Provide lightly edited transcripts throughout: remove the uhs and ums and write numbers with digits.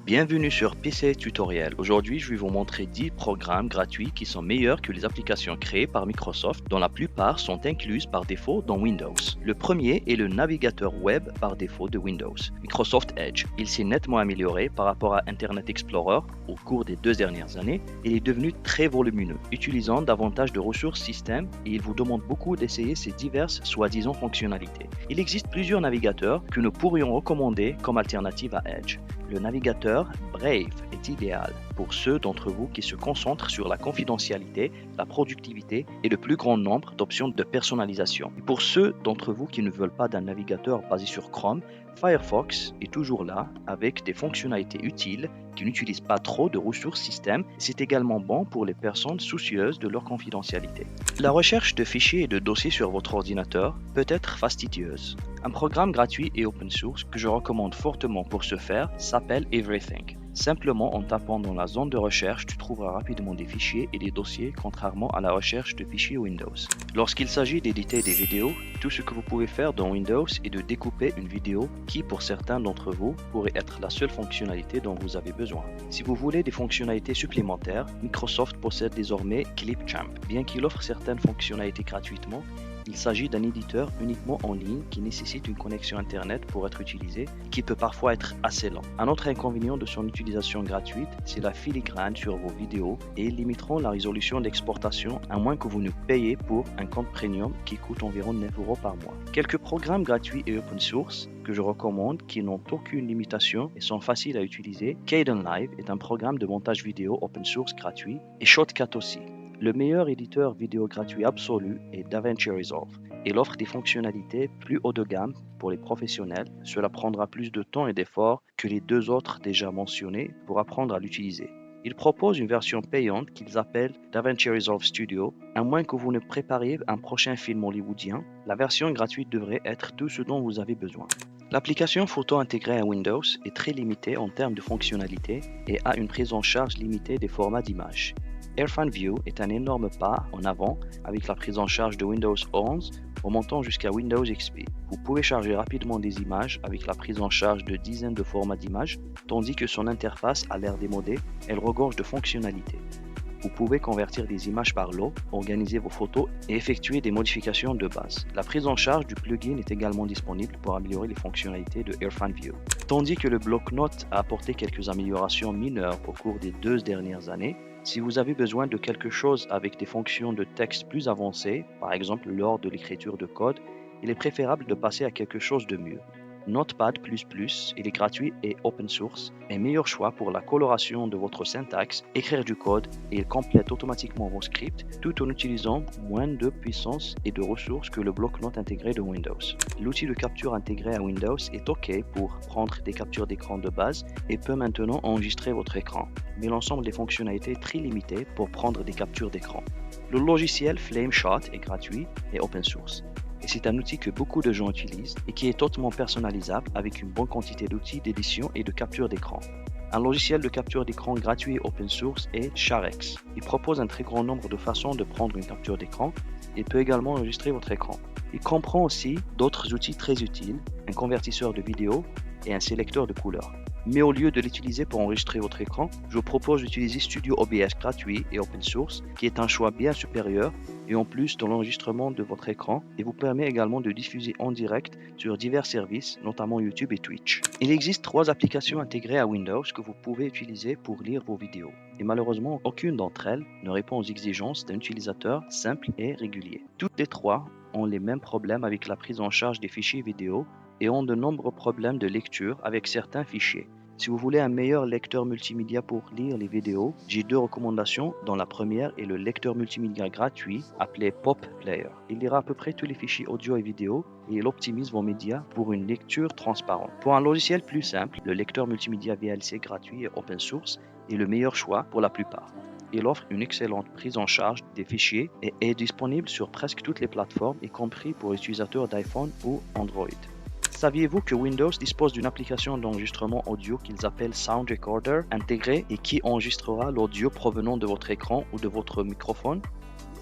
Bienvenue sur PC Tutoriel. Aujourd'hui, je vais vous montrer 10 programmes gratuits qui sont meilleurs que les applications créées par Microsoft, dont la plupart sont incluses par défaut dans Windows. Le premier est le navigateur web par défaut de Windows, Microsoft Edge. Il s'est nettement amélioré par rapport à Internet Explorer au cours des 2 dernières années. Il est devenu très volumineux, utilisant davantage de ressources système et il vous demande beaucoup d'essayer ses diverses soi-disant fonctionnalités. Il existe plusieurs navigateurs que nous pourrions recommander comme alternative à Edge. Le navigateur Brave est idéal pour ceux d'entre vous qui se concentrent sur la confidentialité, la productivité et le plus grand nombre d'options de personnalisation. Et pour ceux d'entre vous qui ne veulent pas d'un navigateur basé sur Chrome, Firefox est toujours là avec des fonctionnalités utiles qui n'utilisent pas trop de ressources système. C'est également bon pour les personnes soucieuses de leur confidentialité. La recherche de fichiers et de dossiers sur votre ordinateur peut être fastidieuse. Un programme gratuit et open source que je recommande fortement pour ce faire s'appelle Everything. Simplement en tapant dans la zone de recherche, tu trouveras rapidement des fichiers et des dossiers contrairement à la recherche de fichiers Windows. Lorsqu'il s'agit d'éditer des vidéos, tout ce que vous pouvez faire dans Windows est de découper une vidéo qui, pour certains d'entre vous, pourrait être la seule fonctionnalité dont vous avez besoin. Si vous voulez des fonctionnalités supplémentaires, Microsoft possède désormais Clipchamp. Bien qu'il offre certaines fonctionnalités gratuitement, il s'agit d'un éditeur uniquement en ligne qui nécessite une connexion Internet pour être utilisé, qui peut parfois être assez lent. Un autre inconvénient de son utilisation gratuite, c'est la filigrane sur vos vidéos et ils limiteront la résolution d'exportation à moins que vous ne payiez pour un compte premium qui coûte environ 9 € par mois. Quelques programmes gratuits et open source que je recommande qui n'ont aucune limitation et sont faciles à utiliser. Kdenlive est un programme de montage vidéo open source gratuit et Shotcut aussi. Le meilleur éditeur vidéo gratuit absolu est DaVinci Resolve. Il offre des fonctionnalités plus haut de gamme pour les professionnels. Cela prendra plus de temps et d'efforts que les deux autres déjà mentionnés pour apprendre à l'utiliser. Il propose une version payante qu'ils appellent DaVinci Resolve Studio. À moins que vous ne prépariez un prochain film hollywoodien, la version gratuite devrait être tout ce dont vous avez besoin. L'application photo intégrée à Windows est très limitée en termes de fonctionnalités et a une prise en charge limitée des formats d'images. AirFanView est un énorme pas en avant avec la prise en charge de Windows 11 remontant jusqu'à Windows XP. Vous pouvez charger rapidement des images avec la prise en charge de dizaines de formats d'images, tandis que son interface a l'air démodée, elle regorge de fonctionnalités. Vous pouvez convertir des images par lot, organiser vos photos et effectuer des modifications de base. La prise en charge du plugin est également disponible pour améliorer les fonctionnalités de AirFanView. Tandis que le bloc-notes a apporté quelques améliorations mineures au cours des 2 dernières années, si vous avez besoin de quelque chose avec des fonctions de texte plus avancées, par exemple lors de l'écriture de code, il est préférable de passer à quelque chose de mieux. Notepad++, il est gratuit et open source, un meilleur choix pour la coloration de votre syntaxe, écrire du code et il complète automatiquement vos scripts tout en utilisant moins de puissance et de ressources que le bloc-notes intégré de Windows. L'outil de capture intégré à Windows est OK pour prendre des captures d'écran de base et peut maintenant enregistrer votre écran, mais l'ensemble des fonctionnalités est très limité pour prendre des captures d'écran. Le logiciel Flameshot est gratuit et open source. Et c'est un outil que beaucoup de gens utilisent et qui est totalement personnalisable avec une bonne quantité d'outils d'édition et de capture d'écran. Un logiciel de capture d'écran gratuit et open source est Sharex. Il propose un très grand nombre de façons de prendre une capture d'écran et peut également enregistrer votre écran. Il comprend aussi d'autres outils très utiles, un convertisseur de vidéo et un sélecteur de couleurs. Mais au lieu de l'utiliser pour enregistrer votre écran, je vous propose d'utiliser Studio OBS gratuit et open source, qui est un choix bien supérieur et en plus de l'enregistrement de votre écran et vous permet également de diffuser en direct sur divers services, notamment YouTube et Twitch. Il existe 3 applications intégrées à Windows que vous pouvez utiliser pour lire vos vidéos. Et malheureusement, aucune d'entre elles ne répond aux exigences d'un utilisateur simple et régulier. Toutes les 3 ont les mêmes problèmes avec la prise en charge des fichiers vidéo et ont de nombreux problèmes de lecture avec certains fichiers. Si vous voulez un meilleur lecteur multimédia pour lire les vidéos, j'ai 2 recommandations, dont la première est le lecteur multimédia gratuit appelé Pop Player. Il lira à peu près tous les fichiers audio et vidéo et il optimise vos médias pour une lecture transparente. Pour un logiciel plus simple, le lecteur multimédia VLC gratuit et open source est le meilleur choix pour la plupart. Il offre une excellente prise en charge des fichiers et est disponible sur presque toutes les plateformes, y compris pour les utilisateurs d'iPhone ou Android. Saviez-vous que Windows dispose d'une application d'enregistrement audio qu'ils appellent Sound Recorder intégrée et qui enregistrera l'audio provenant de votre écran ou de votre microphone?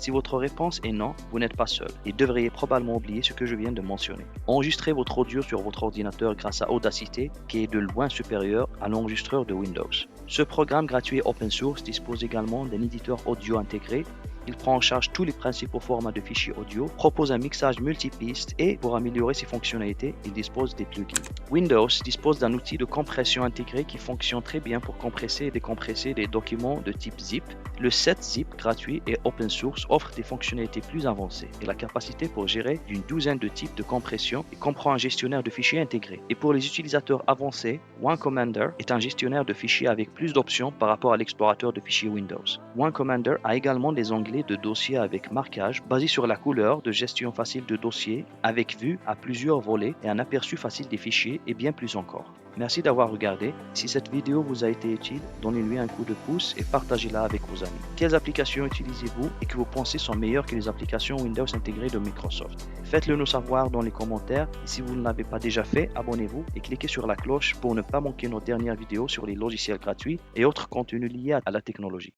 Si votre réponse est non, vous n'êtes pas seul et devriez probablement oublier ce que je viens de mentionner. Enregistrez votre audio sur votre ordinateur grâce à Audacity, qui est de loin supérieur à l'enregistreur de Windows. Ce programme gratuit open source dispose également d'un éditeur audio intégré. Il prend en charge tous les principaux formats de fichiers audio, propose un mixage multipiste et, pour améliorer ses fonctionnalités, il dispose des plugins. Windows dispose d'un outil de compression intégré qui fonctionne très bien pour compresser et décompresser des documents de type zip. Le set zip gratuit et open source offre des fonctionnalités plus avancées et la capacité pour gérer une douzaine de types de compression et comprend un gestionnaire de fichiers intégré. Et pour les utilisateurs avancés, OneCommander est un gestionnaire de fichiers avec plus d'options par rapport à l'explorateur de fichiers Windows. OneCommander a également des onglets de dossiers avec marquage basés sur la couleur, de gestion facile de dossiers, avec vue à plusieurs volets et un aperçu facile des fichiers et bien plus encore. Merci d'avoir regardé. Si cette vidéo vous a été utile, donnez-lui un coup de pouce et partagez-la avec vos amis. Quelles applications utilisez-vous et que vous pensez sont meilleures que les applications Windows intégrées de Microsoft? Faites-le nous savoir dans les commentaires et si vous ne l'avez pas déjà fait, abonnez-vous et cliquez sur la cloche pour ne pas manquer nos dernières vidéos sur les logiciels gratuits et autres contenus liés à la technologie.